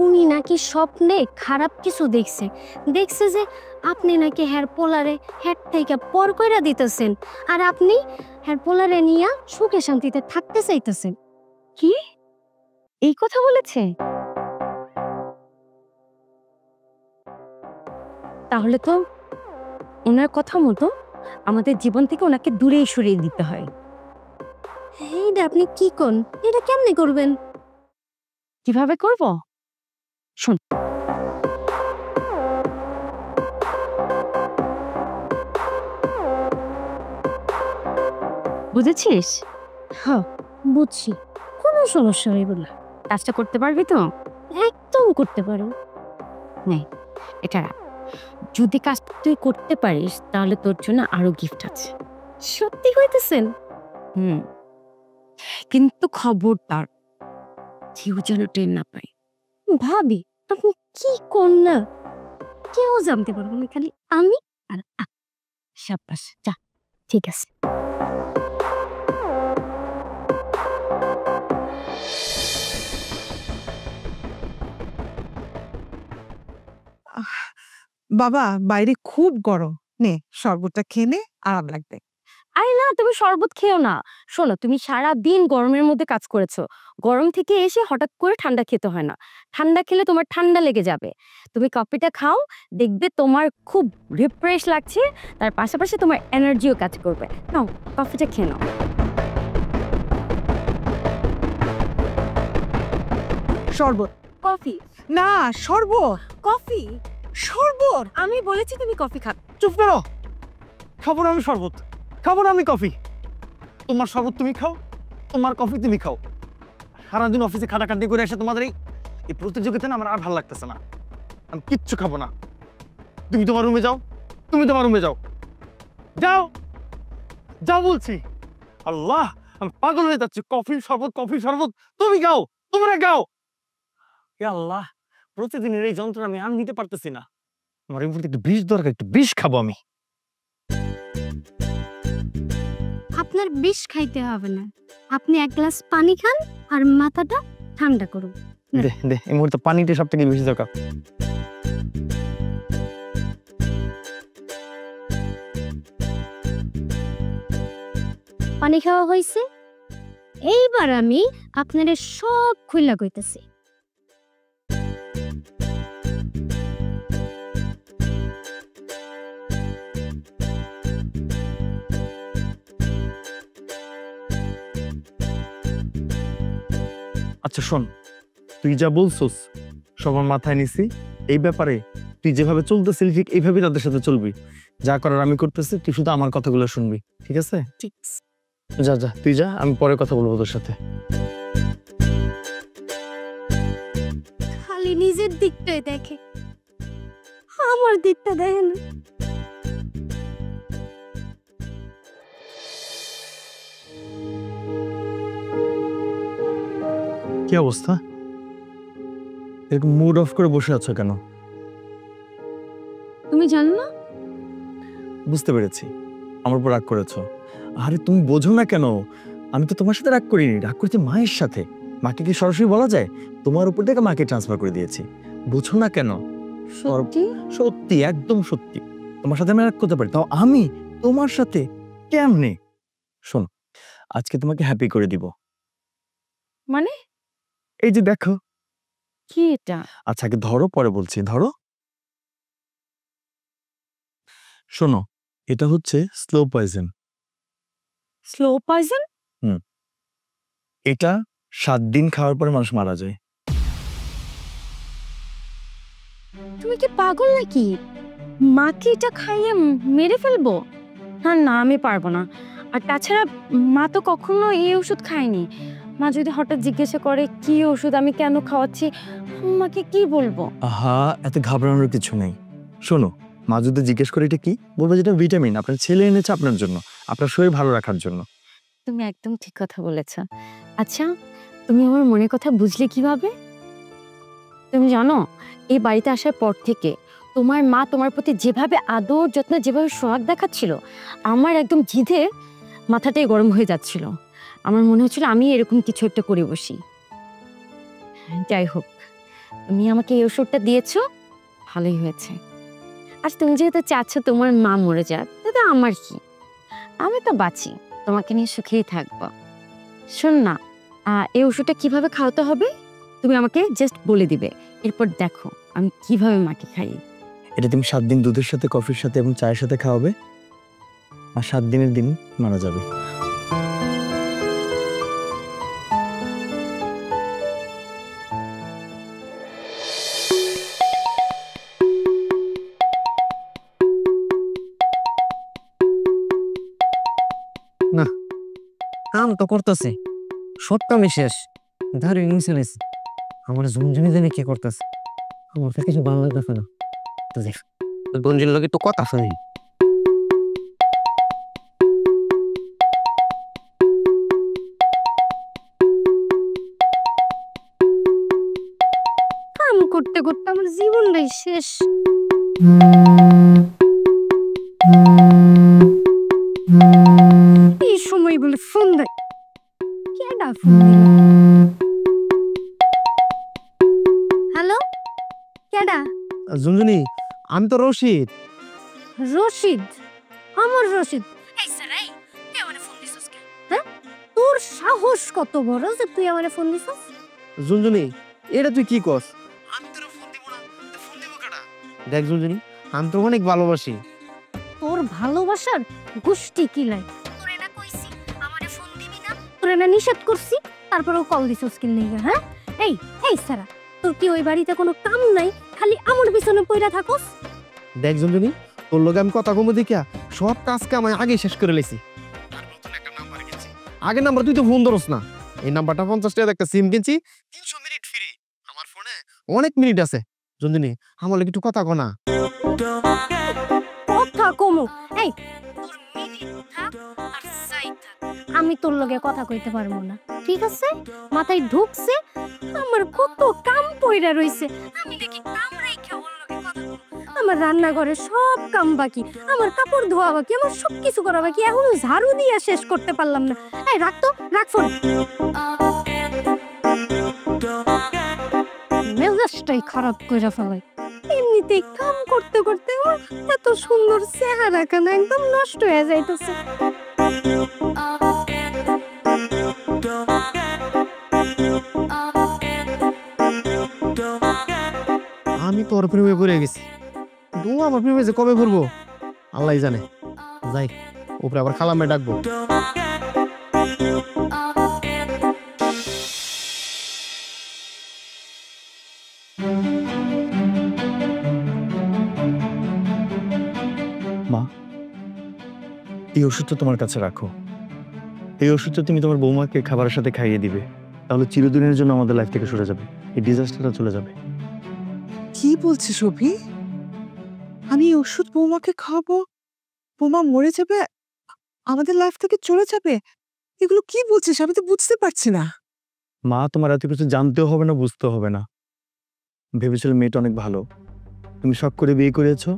D: উনি নাকি স্বপ্নে খারাপ কিছু দেখছে, দেখছে যে আপনি নাকি হ্যার পোলারে হ্যার থেকে পর কইরা দিতেছেন, আর আপনি হ্যার পোলারে নিয়া সুখে শান্তিতে থাকতে চাইতেছেন।
B: কি এই কথা বলেছে? তাহলে তো ওনার কথা মতো আমাদের জীবন থেকে ওনাকে দূরেই সরিয়ে দিতে হয়।
D: এইটা আপনি কি কোন? এটা কেমনে করবেন?
B: কিভাবে করব? শোন, বুঝেছিস?
D: হ্যাঁ বুঝছি, কোনো সমস্যা হইব না।
B: কাজটা করতে পারবি তো?
D: একদম করতে পারো।
B: এটা রাখ। যদি কাজটা তুই করতে পারিস তাহলে তোর জন্য আরো গিফট আছে।
D: সত্যি কইতেছেন?
B: কিন্তু খবরদার কেউ যেন টের না পায়।
D: ভাবি আপনি কি কোন না, কেউ জানতে পারবো না, খালি আমি আর
B: সাব্বাস, যা।
D: ঠিক আছে।
A: বাবা, বাইরে খুব গরম, নে শরবতটা খেয়ে নে, আরাম লাগবে।
B: আরে না, তুমি শরবত খেও না। শোনো, তুমি সারা দিন গরমের মধ্যে কাজ করেছো, গরম থেকে এসে হঠাৎ করে ঠান্ডা খেতে হয় না। ঠান্ডা খেলে তোমার ঠান্ডা লেগে যাবে। তুমি কফিটা খাও, দেখবে তোমার খুব রিফ্রেশ লাগছে, তার পাশাপাশি তোমার এনার্জিও কাজ করবে। নাও, কফিটা খেয়ে নাও।
A: শরবত?
B: কফি
A: না, শরবত।
B: কফি
A: শরবত?
B: আমি বলেছি তুমি কফি খাবে।
E: চুপ করো, খাবো না আমি শরবত।
C: খাবো না আমি কফি। তোমার শরবত তুমি খাও, তোমার কফি তুমি খাও। সারাদিন অফিসে খাটাখাটি করে এসে তোমাদের এই প্রতিযোগিতা না আমার আর ভালো লাগতেছে না। আমি কিচ্ছু খাবো না। তুমি তোমার রুমে যাও, তুমি তোমার রুমে যাও, যাও যাও বলছি। আল্লাহ, আমি পাগল হয়ে যাচ্ছি। কফি শরবত, কফি শরবত, তুমি গাও, তোমরা গাও। হে আল্লাহ, প্রতিদিনের এই যন্ত্রণা আমি আর নিতে পারতেছি না। আমার এই মুহূর্তে একটু বিষ দরকার, একটু বিষ খাবো আমি।
D: আপনার বিষ খাইতে হবে না, আপনি এক গ্লাস পানি খান আর মাথাটা ঠান্ডা করুন।
C: দে দে, এই মুহূর্তে পানিটা সব থেকে বেশি দরকার।
D: পানি খাওয়া হয়েছে, এইবার আমি আপনাদের সব খুইলা কইতেছি।
C: আচ্ছা শোন, তুই যা বলছস সবার মাথায় নিছি। এই ব্যাপারে তুই যেভাবে চলতেছিলি ঠিক এইভাবেই তাদের সাথে চলবি। যা করার আমি করতেছি, তুই শুধু আমার কথাগুলো শুনবি, ঠিক আছে?
D: ঠিক
C: যা যা, তুই যা, আমি পরে কথা বলবো তোর সাথে।
D: খালি নিজের দিকটাই দেখে, আমার দিকটা দেখে না।
C: কি অবস্থা? এরকম মুড অফ করে বসে আছো কেন?
B: তুমি জানো না?
C: বুঝতে পেরেছি, আমার উপর রাগ করেছো। আরে তুমি বোঝো না কেন? আমি তো তোমার সাথে রাগ করিনি, রাগ করেছি মায়ের সাথে। মাকে কি সরাসরি বলা যায়? তোমার উপর থেকে মাকে ট্রান্সফার করে দিয়েছি। বুঝো না কেন?
B: সত্যি?
C: সত্যি, একদম সত্যি। তোমার সাথে আমি রাগ করতে পারি, তাও আমি তোমার সাথে কেমনে? শোনো, আজকে তোমাকে হ্যাপি করে দিব।
B: মানে?
C: এই যে দেখো।
B: কি এটা?
C: আচ্ছা আগে ধরো, পরে বলছি। ধরো। শোনো, এটা হচ্ছে স্লো পয়জন।
B: Slow poison?
C: এটা 7 দিন খাওয়ার পরে মানুষ মারা যায়।
B: তুমি কি পাগল নাকি? মাকে এটা খাইয়ে মেরে ফেলবো? হ্যাঁ না, আমি পারবো না। আর তাছাড়া মা তো কখনো এই ওষুধ খায়নি। মা যদি হঠাৎ জিজ্ঞাসা করে কি ওষুধ, আমি কেন খাওয়াচ্ছি, মাকে কি বলবো?
C: আহা, এত ঘাবড়ানোর কিছু নেই। শোনো, মা যদি জিজ্ঞেস করে এটা কি, বলবো যেটা ভিটামিন, আপনার ছেলে এনেছে আপনার জন্য, আপনার শরীর ভালো রাখার জন্য।
B: তুমি একদম ঠিক কথা বলেছ। আচ্ছা, তুমি আমার মনের কথা বুঝলে কিভাবে? তুমি জানো, এই বাড়িতে আসার পর থেকে তোমার মা তোমার প্রতি যেভাবে আদর যত্ন, যেভাবে সোহাগ দেখাচ্ছিল, আমার একদম জিদে মাথাটাই গরম হয়ে যাচ্ছিল। আমার মনে হচ্ছিল আমি এরকম কিছু একটা করে বসি। যাই হোক, তুমি আমাকে এই ওষুধটা দিয়েছো, ভালোই হয়েছে। আর তুমি যেহেতু চাচ্ছ তোমার মা মরে যাক, তাতে আমার কি? আমি তো বাঁচি, তোমাকে নিয়ে সুখেই থাকবো। শোন না, এই ওষুধটা কিভাবে খাওয়াতে হবে তুমি আমাকে জাস্ট বলে দিবে, এরপর দেখো আমি কিভাবে মাকে খাই।
C: এটা তুমি 7 দিন দুধের সাথে, কফির সাথে এবং চায়ের সাথে খাওয়াবে, আর 7 দিনের দিন মারা যাবে।
F: কাম তো করতেছে, সব কামই শেষ, ধারে নিচে নিছে। আমার ঝুমঝুমি জানি কি করতেছে, আমার তো কিছু ভালো লাগতেছে না। তো দেখ, বঞ্জির লগে তো কথা শুনি।
D: কাম করতে করতে আমার জীবনটাই শেষ। এই সময় বলে ফোন দেয়, কেডা ফোন দিল? হ্যালো, কেডা?
E: ঝুনঝুনি, আমি তো রশিদ।
D: রশিদ? আমার রশিদ? এই স্যার, এই তুই আমারে ফোন দিছস কেন? হ্যাঁ, তোর সাহস কত বড় যে তুই আমারে ফোন দিছস?
E: ঝুনঝুনি, এটা তুই কি কস? আমি তোর ফোন দিব না, ফোন দিব কাটা? দেখ ঝুনঝুনি, আমি তো অনেক ভালোবাসি।
D: তোর ভালোবাসার গোষ্ঠী কিলাই। তোরে না কইছি আমারে ফোন দিবি না, তোরে না নিষেধ করছি, তারপরেও কল দিছস কিন লাগা? হ্যাঁ, এই এই সারা, তোর কি ওই বাড়িতে কোনো কাম নাই, খালি আমার পিছনে পইরা থাকস?
E: দেখ ঝুনঝুনি, তোর লগে আমি কথা কমু দেখিয়া সব কাজ কাম আমি আগে শেষ করে লেছি। আগের নাম্বার তুই তো ফোন ধরস না, এই নাম্বারটা 50 টাকা একটা সিম কিনছি, 300 মিনিট ফ্রি। আমার ফোনে অনেক মিনিট আছে। জঞ্জনি আমার লাগে একটু কথা কনা।
D: কথা কমু। এই তোর মিনিট থাক আর যাই থাক, আমি তোর লগে কথা কইতে পারবো না, ঠিক আছে? মাথায় ঢুকছে, আমার কত কাম পইরা রইছে, আমি দেখি কাম রাইখা ওর লগে কথা কম। আমার রান্নাঘরে সব কাম বাকি, আমার কাপড় ধোয়া বাকি, আমার সব কিছু করা বাকি, এখনো ঝাড়ু দিয়া শেষ করতে পারলাম না। এই রাখ তো, রাখ ফোন। মেজাজটাই খারাপ কইরা ফেলাই। এমনিতেই কাম করতে করতে আমার এত সুন্দর চেহারা কানা একদম নষ্ট হয়ে যাইতেছে।
E: আমি তোর প্রেমে পড়ে গেছি, দু আমার প্রেমে যে কবে পড়বো আল্লাহই জানে। যাই উপরে আবার খালামে ডাকবো।
C: মা, এই ওষুধটা তোমার কাছে রাখো। এই ওষুধটা তুমি তোমার বৌমাকে খাবারের সাথে খাইয়ে দিবে, তাহলে চিরদিনের জন্য আমাদের লাইফ থেকে সরে যাবে, এই ডিজাস্টারটা চলে যাবে।
A: কি বলছিস অভি? আমি এই ওষুধ বৌমাকে খাওয়াবো, বৌমা মরে যাবে, আমাদের লাইফ থেকে চলে যাবে? এগুলো কি বলছিস? আমি তো বুঝতে পারছি না।
C: মা, তোমার এত কিছু জানতেও হবে না, বুঝতেও হবে না। ভেবেছিলাম মেয়েটা অনেক ভালো, তুমি শখ করে বিয়ে করেছো,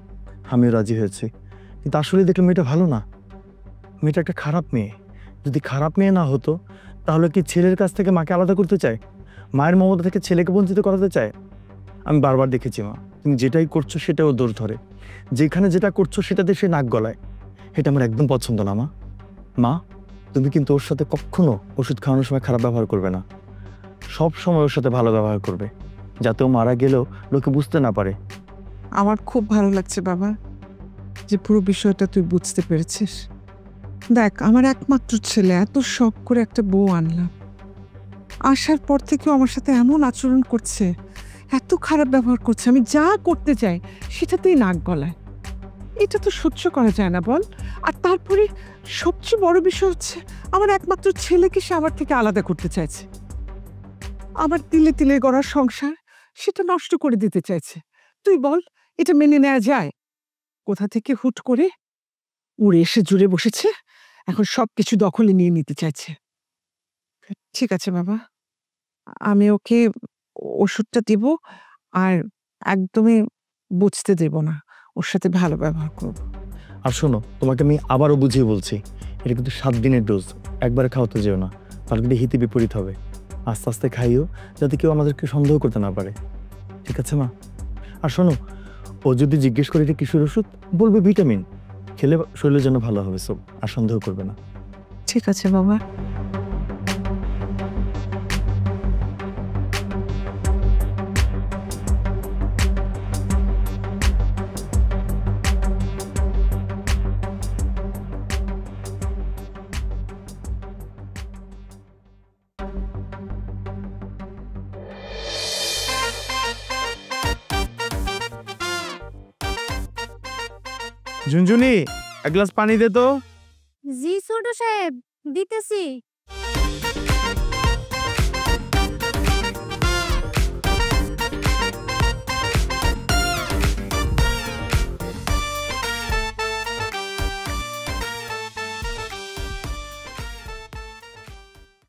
C: আমিও রাজি হয়েছি, কিন্তু আসলে দেখলাম মেয়েটা ভালো না। মেয়েটা একটা খারাপ মেয়ে। যদি খারাপ মেয়ে না হতো তাহলে কি ছেলের কাছ থেকে মাকে আলাদা করতে চায়? মায়ের মমতা থেকে ছেলেকে বঞ্চিত করাতে চায়? আমি বারবার দেখেছি মা, তুমি যেটাই করছো সেটাও দোষ ধরে, যেখানে যেটা করছো সেটাতে সে নাক গলায়। এটা আমার একদম পছন্দ না মা। মা, তুমি কিন্তু ওর সাথে কখনো ওষুধ খাওয়ানোর সময় খারাপ ব্যবহার করবে না, সব সময় ওর সাথে ভালো ব্যবহার করবে, যাতে ও মারা গেলেও লোকে বুঝতে না পারে।
A: আমার খুব ভালো লাগছে বাবা যে পুরো বিষয়টা তুই বুঝতে পেরেছিস। দেখ, আমার একমাত্র ছেলে, এত শখ করে একটা বউ আনলাম, আসার পর থেকেও আমার সাথে এমন আচরণ করছে, এত খারাপ ব্যবহার করছে, আমি যা করতে চাই সেটাতেই নাক গলায়। এটা তো সহ্য করা যায় না বল। আর তারপরে সবচেয়ে বড় বিষয় হচ্ছে আমার একমাত্র ছেলেকে সে আমার থেকে আলাদা করতে চাইছে, আমার তিলে তিলে গড়া সংসার সেটা নষ্ট করে দিতে চাইছে। তুই বল, এটা মেনে নেওয়া যায়? কোথা থেকে হুট করে উড়ে এসে জুড়ে বসেছে, এখন সবকিছু দখলে নিয়ে নিতে চাইছে। ঠিক আছে বাবা, আমি ওকে ওষুধটা দিব, আর একদমই বুঝতে দেব না, ওর সাথে ভালো ব্যবহার করব।
C: আর শোনো, তোমাকে আমি আবারও বুঝিয়ে বলছি, এটা কিন্তু 7 দিনের ডোজ, একবারে খাওয়াতে যেও না, তাহলে কিন্তু হিতে বিপরীত হবে। আস্তে আস্তে খাইও, যাতে কেউ আমাদেরকে সন্দেহ করতে না পারে, ঠিক আছে মা? আর শোনো, ও যদি জিজ্ঞেস করে এটা কিশোর ওষুধ, বলবে ভিটামিন, খেলে শরীরের জন্য ভালো হবে সব, আর সন্দেহ করবে না।
A: ঠিক আছে বাবা।
C: ঝুনঝুনি, এক গ্লাস পানি দে তো।
D: জি ছোট সাহেব, দিতেছি।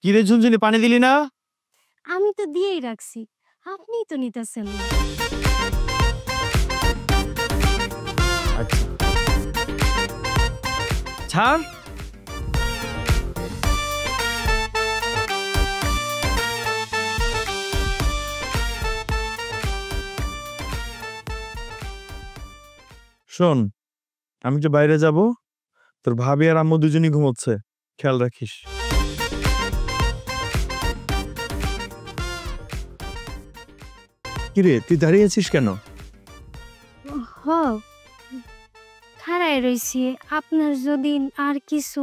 C: কি রে ঝুনঝুনি, পানি দিলি না?
D: আমি তো দিয়েই রাখছি, আপনিই তো নিতেছেন না।
C: আচ্ছা, ছাড়। শোন, আমি একটু বাইরে যাব, তোর ভাবি আর আম্মু দুজনই ঘুমোচ্ছে, খেয়াল রাখিস। কিরে, তুই দাঁড়িয়ে আছিস কেন?
D: হ, খাড়ায় রইছি, আপনার যদি আর কিছু।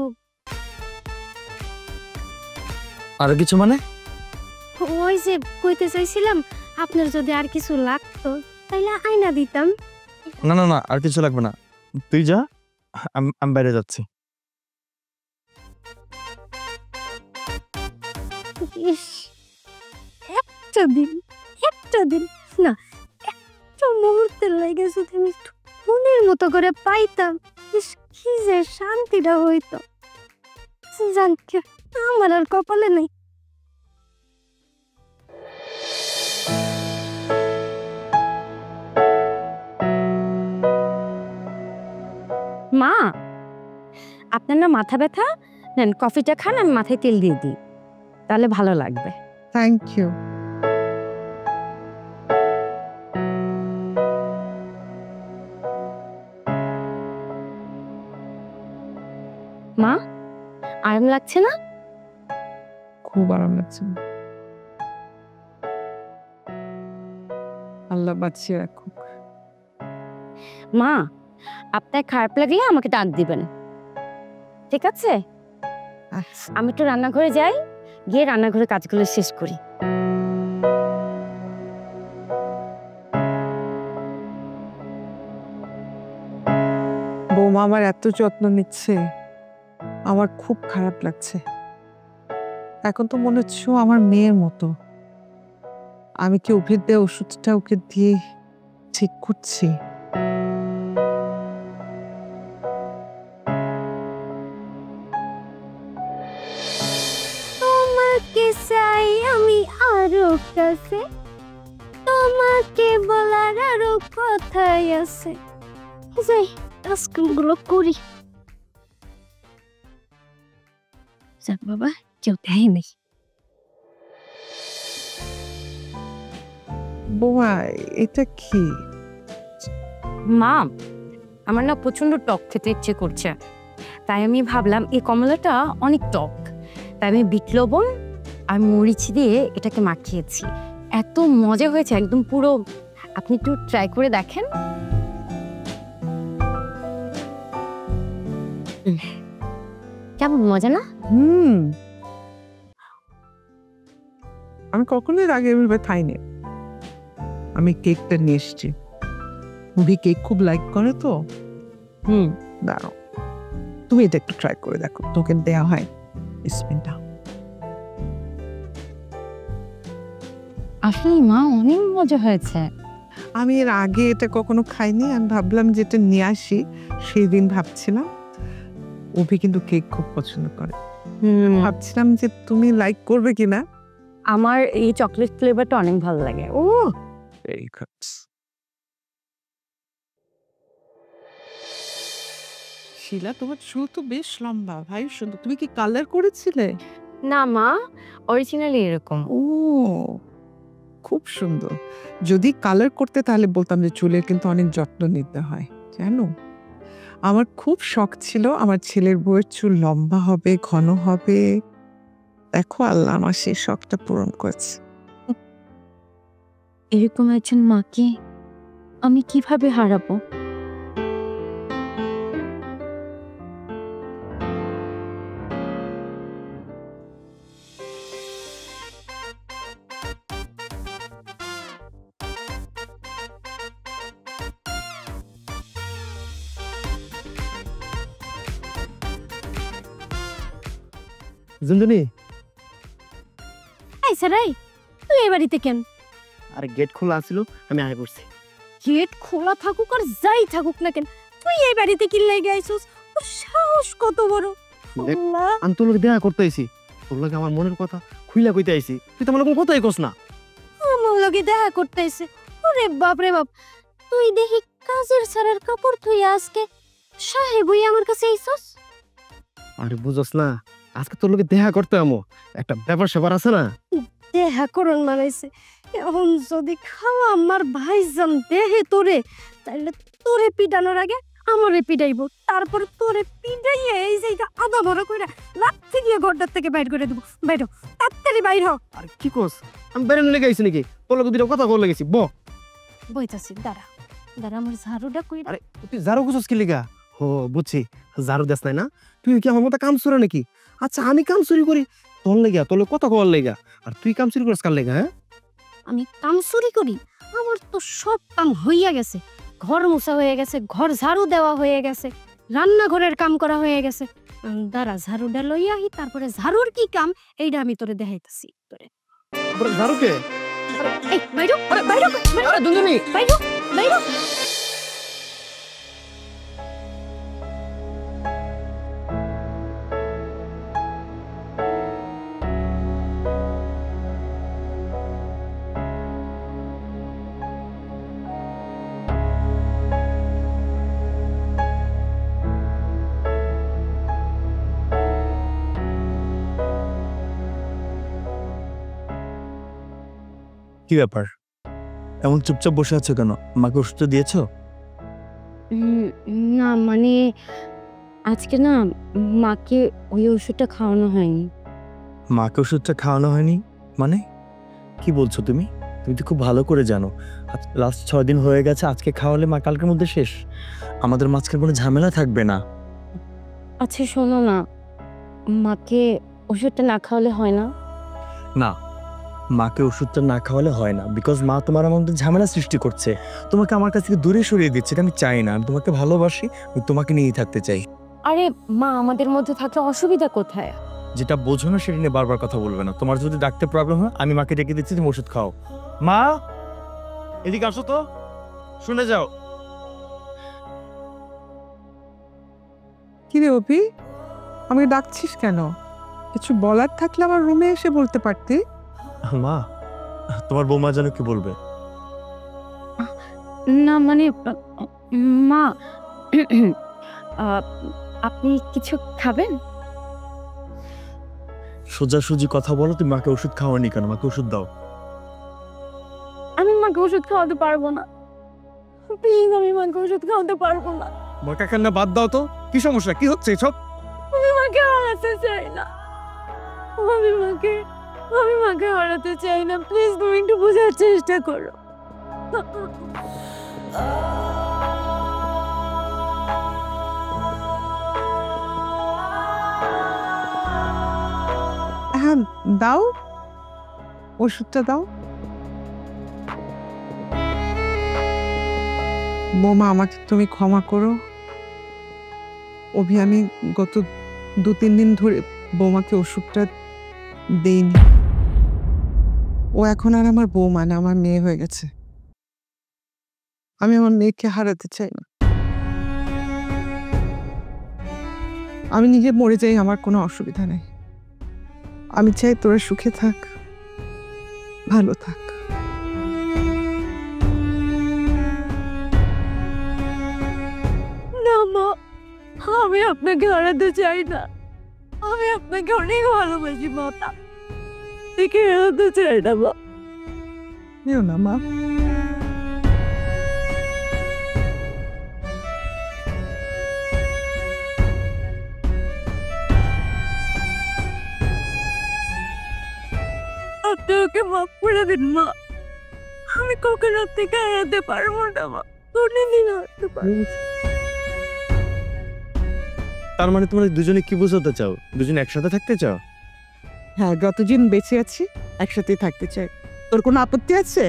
C: আর কিছু মানে?
D: ওই যে কইতে চাইছিলাম, আপনার যদি আর কিছু লাগতো তাইলে আয়না দিতাম।
C: না না না, আর কিছু লাগবে না, তুই যা, আমি বাইরে যাচ্ছি।
D: ইস, একটা দিন না, একটা মুহূর্তের লাগে যদি আমি একটু মনের মতো করে পাইতাম, ইস কি যে শান্তিটা হইতো। জান কি, আমার আর কপালে নেই।
B: মা, আপনার না মাথা ব্যথা, নেন কফিটা খান, আমি মাথায় তেল দিয়ে দিই, তাহলে ভালো লাগবে।
A: Thank you.
B: মা, আরাম লাগছে না?
A: খুব আরাম লাগছে। আল্লাহ বাঁচিয়ে রাখুক।
B: মা, আপনার খারাপ লাগলে আমাকে ডাক দিবেন, ঠিক আছে?
A: আচ্ছা,
B: আমি একটু রান্নাঘরে যাই, গিয়ে রান্নাঘরে কাজগুলো শেষ করি।
A: বৌমা আমার এত যত্ন নিচ্ছে, আমার খুব খারাপ লাগছে। এখন তো মনে হচ্ছে ও আমার মেয়ের মতো। আমি কি অভির দেওয়া ওষুধটা ওকে দিয়ে ঠিক করছি?
D: তোমাকে চাই আমি আরো কাছে, তোমাকে বলার আরো কথাই আছে। যাই, কাজগুলো করি। যাক বাবা, কেউ দেয় নাই।
A: বৌমা এটা কি?
B: মা, আমার না প্রচন্ড টক খেতে ইচ্ছে করছে, তাই আমি ভাবলাম এই কমলাটা অনেক টক, তাই আমি বিট লবণ আর মরিচ দিয়ে এটাকে মাখিয়েছি। এত মজা হয়েছে, একদম পুরো। আপনি একটু ট্রাই করে দেখেন। কেমন মজা না?
A: আমি কখনোই আগে এভাবে খাইনি। আমি কেকটা নিয়ে এসছি, অভি কেক খুব লাইক করে তো। দাঁড়াও, তুমি এটা একটু ট্রাই করে দেখো, তোকে দেওয়া হয়। বিসমিল্লাহ।
B: আসলে মা, অনেক মজা হয়েছে।
A: আমি এর আগে এটা কখনো খাইনি, আমি ভাবলাম যে এটা নিয়ে আসি। সেই দিন ভাবছিলাম, অভি কিন্তু কেক খুব পছন্দ করে, ভাবছিলাম যে তুমি লাইক করবে কিনা।
B: আমার এই চকলেট ফ্লেভারটা অনেক ভালো লাগে। ও
A: ভেরি গুড। শিলা, তোমার চুল তো বেশ লম্বা, ভাই সুন্দর। তুমি কি কালার করেছিলে?
B: না মা, অরিজিনালি এরকম।
A: ও, খুব সুন্দর। যদি কালার করতে তাহলে বলতাম যে চুলের কিন্তু অনেক যত্ন নিতে হয়, জানো। আমার খুব শখ ছিল আমার ছেলের বউয়ের চুল লম্বা হবে, ঘন হবে। দেখো আল্লাহ আমার সেই শখটা পূরণ করেছে।
B: এরকম একজন মাকে আমি কিভাবে হারাবো?
E: জুনজুনি,
D: এই সারাই, তুই এই বাড়িতে কেন?
E: আর গেট খোলা আছিল, আমি আয় পড়ছি।
D: গেট খোলা থাকুক আর যাই থাকুক না কেন, তুই এই বাড়িতে কি লেগে আইছস? তোর সাহস কত বড়!
E: দেখ,
D: আল্লাহ,
E: আমি তোর লোক দেখা করতে আইছি, তোর লোক আমার মনের কথা খুইলা কইতে আইছি। তুই তো আমার কোনো কথাই কস না।
D: আমার লগে দেখা করতে আইছে। ওরে বাপ রে বাপ, তুই দেখি কাজের সারার কাপড় তুই আজকে সাহেব হই আমার কাছে আইছস।
E: আরে বুঝস না, আজকে তোর লোকে দেখা করতে আমো, একটা ব্যাপার স্যাপার আছে না।
D: দেখা করন মারাইছে। এখন যদি খাওয়া আমার ভাইজান দেহে তোরে, তাহলে তোরে পিটানোর আগে আমারে পিটাইবো, তারপর তোরে পিটাইয়ে এই জায়গা আদা ভরা কইরা লাথি দিয়ে ঘরটার থেকে বাইর করে দেবো। বাইর হ, তাড়াতাড়ি বাইর হ।
E: আর কি কস, আমি বেরেন লেগে আইছি নাকি? তোর লোক দুটো কথা কল লেগেছি ব।
D: বইতাছি, দাঁড়া দাঁড়া, আমার ঝাড়ুটা কইরা।
E: আরে তুই ঝাড়ু খুঁজস কি লিগা? হো বুঝছি, ঝাড়ু দেস নাই না? তুই কি আমার মতো কাম চুরা নাকি? আচ্ছা আমি কাম চুরি করি তোর লেগা, তোর লোক কথা কল লেগা, আর তুই কাম চুরি করিস কার লেগা? হ্যাঁ,
D: আমি কাম চুরি করি? আমার তো সব কাম হইয়া গেছে। ঘর মোছা হয়ে গেছে, ঘর ঝাড়ু দেওয়া হয়ে গেছে, রান্নাঘরের কাম করা হয়ে গেছে। দাঁড়া ঝাড়ুটা লইয়া আহি, তারপরে ঝাড়ুর কি কাম এইটা আমি তোরে দেখাইতাছি তোরে।
E: ঝাড়ুকে
D: এই বাইরো, বাইরো,
E: দুজনই
D: বাইরো, বাইরো।
C: কি ব্যাপার, এমন চুপচাপ বসে আছো কেন? মাকে ওষুধ দিয়েছো?
B: না মানে আজকে না মাকে ওই ওষুধটা খাওয়ানো হয়নি।
C: মাকে ওষুধটা খাওয়ানো হয়নি মানে? কি বলছো তুমি? তুমি তো খুব ভালো করে জানো লাস্ট 6 দিন হয়ে গেছে, আজকে খাওয়ালে মা কালকের মধ্যে শেষ। আমাদের মাঝখানে কোনো ঝামেলা থাকবে না।
B: আচ্ছা শোনো না, মাকে ওষুধটা না খাওয়ালে হয় না?
C: না, মাকে ওষুধটা না খাওয়ালে হয় না, বিকজ মা তোমার আমার মধ্যে ঝামেলা সৃষ্টি করছে, তোমাকে আমার কাছ থেকে দূরে সরিয়ে দিচ্ছে। এটা আমি চাই না, আমি তোমাকে ভালোবাসি, আমি তোমাকে নিয়েই থাকতে চাই।
B: আরে মা আমাদের মধ্যে থাকলে অসুবিধা কোথায়?
C: যেটা বোঝো না সেটা নিয়ে বারবার কথা বলবে না। তোমার যদি ডাকতে প্রবলেম হয় আমি মাকে ডেকে দিচ্ছি, তুমি ওষুধ খাও। মা এদিকে আসো তো, শুনে যাও।
A: কি রে অপি, আমাকে ডাকছিস কেন? কিছু বলার থাকলে আমার রুমে এসে বলতে পারতি।
C: মা, তোমার বৌমা যেন কি বলবে?
B: না মানে মা আপনি কিছু খাবেন?
C: সোজাসুজি কথা বলো, তুমি মাকে ওষুধ খাওয়ানি কেন? মাকে ওষুধ দাও।
B: আমি মাকে ওষুধ খাওয়াতে পারবো না, প্লিজ আমি মাকে ওষুধ খাওয়াতে পারবো না।
E: বকা কান্না বাদ দাও তো, কি সমস্যা, কি হচ্ছে সব?
B: আমি মাকে হারাতে চাই না, আমি মাকে হারাতে চাই না, প্লিজ তুমি একটু বোঝার চেষ্টা করো।
A: হ্যাঁ দাও, ওষুধটা দাও। বৌমা আমাকে তুমি ক্ষমা করো। অভি, আমি গত 2-3 দিন ধরে বৌমাকে ওষুধটা দেইনি। ও এখন আর আমার বৌমা না, আমার মেয়ে হয়ে গেছে। আমি আমার মেয়েকে হারাতে চাই না। আমি নিজে মরে যাই, আমার কোনো অসুবিধা নেই। আমি চাই তোরা সুখে থাক, ভালো থাক।
B: না মা, আমি আপনাকে হারাতে চাই না, আমি আপনাকে অনেক ভালোবাসি মা, দেখে হারাতে চাই না মা।
A: নিও না মা।
B: আপনি ওকে মাফ করে দিন মা, আমি কখনো থেকে হারাতে পারবো না মা, কোনদিন হারাতে পারবো না।
C: তার মানে তোমরা দুজনে কি বোঝাতে চাও? দুজনে একসাথে থাকতে চাও?
A: হ্যাঁ, যতদিন বেঁচে আছি একসাথেই থাকতে চাই। তোর কোনো আপত্তি আছে?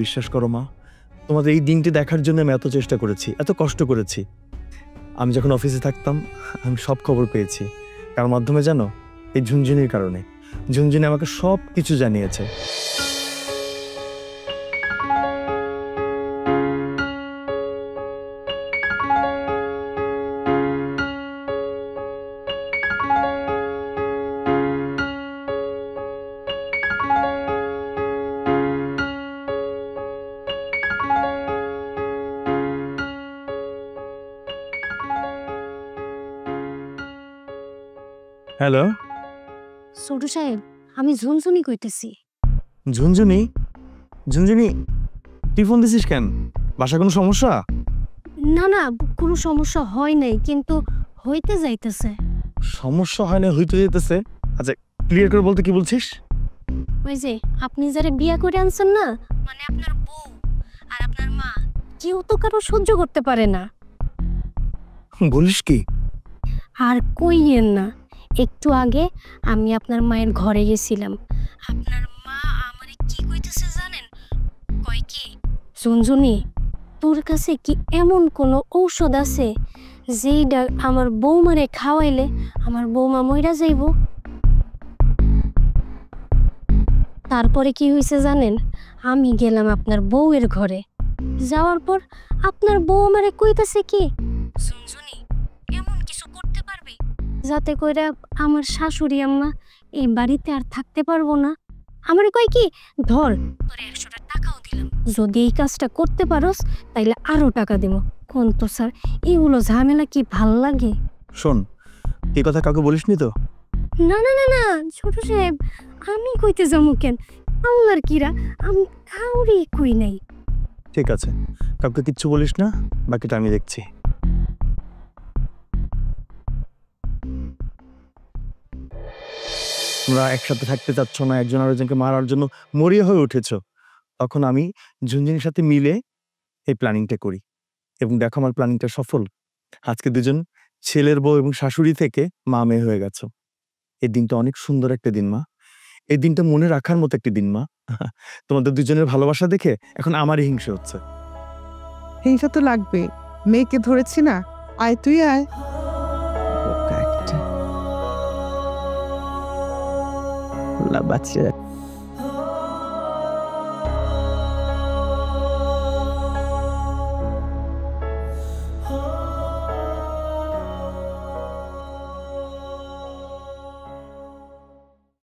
C: বিশ্বাস করো মা, তোমাদের এই দিনটি দেখার জন্য আমি এত চেষ্টা করেছি, এত কষ্ট করেছি। আমি যখন অফিসে থাকতাম আমি সব খবর পেয়েছি। কার মাধ্যমে জানো? এই ঝুনঝুনির কারণে। ঝুনঝুনি আমাকে সব কিছু জানিয়েছে। হ্যালো
D: ছোট সাহেব, আমি ঝুনঝুনি কইতেছি।
C: ঝুনঝুনি, ঝুনঝুনি তুই ফোন দিছিস কেন? বাসা কোনো সমস্যা?
D: না না, কোনো সমস্যা হয় নাই, কিন্তু হইতে যাইতেছে।
C: সমস্যা হয় না, হইতে যেতেছে? আচ্ছা ক্লিয়ার করে বলতে কি বলছিস?
D: ওই যে আপনি যারা বিয়া করে আনছেন না, মানে আপনার বউ আর আপনার মা, কেউ তো কারো সহ্য করতে পারে না।
C: বলিস কি?
D: আর কইয়েন না, একটু আগে আমি আপনার মায়ের ঘরে গেছিলাম। আপনার মা আমারে কি কইতেছে জানেন? কয় কি, ঝুনঝুনি তোর কাছে কি এমন কোনো ঔষধ আছে যেইটা আমার বৌমারে খাওয়াইলে আমার বৌমা মইরা যাইব। তারপরে কি হয়েছে জানেন? আমি গেলাম আপনার বউয়ের ঘরে। যাওয়ার পর আপনার বউ আমারে কইতাছে কি, শুনছুনি এমন কিছু করতে পারবি যাতে কইরা আমার শাশুড়ি আম্মা এই বাড়িতে আর থাকতে পারবো না। আমারে কয় কি, ধর তোরে 100টা টাকাও দিলাম, যদি এই কাজটা করতে পারোস তাইলে আরো টাকা দেব। কোন তো স্যার, এগুলো ঝামেলা কি ভাল লাগে?
C: শোন, এই কথা কাউকে বলিসনি তো?
D: না না না না ছোট সাহেব, আমি কইতে যাবো কেন? আল্লাহর কিরা, আমি কাউরে কই নাই।
C: ঠিক আছে, কাউকে কিচ্ছু বলিস না, বাকিটা আমি দেখছি। তোমরা একসাথে থাকতে চাচ্ছ না, একজন আরেকজনকে মারার জন্য মরিয়া হয়ে উঠেছ। তখন আমি ঝুনঝুনির সাথে মিলে এই প্ল্যানিংটা করি এবং দেখো আমার প্ল্যানিংটা সফল। আজকে দুজন ছেলের বউ এবং শাশুড়ি থেকে মা মেয়ে হয়ে গেছো। এই দিনটা অনেক সুন্দর একটা দিন মা, এই দিনটা মনে রাখার মতো একটা দিন মা। তোমাদের দুজনের ভালোবাসা দেখে এখন আমারই হিংসে হচ্ছে।
A: হিংসা তো লাগবে, মেয়েকে ধরেছি না। আয় তুই আয়। বোকা একটা। বাচ্চা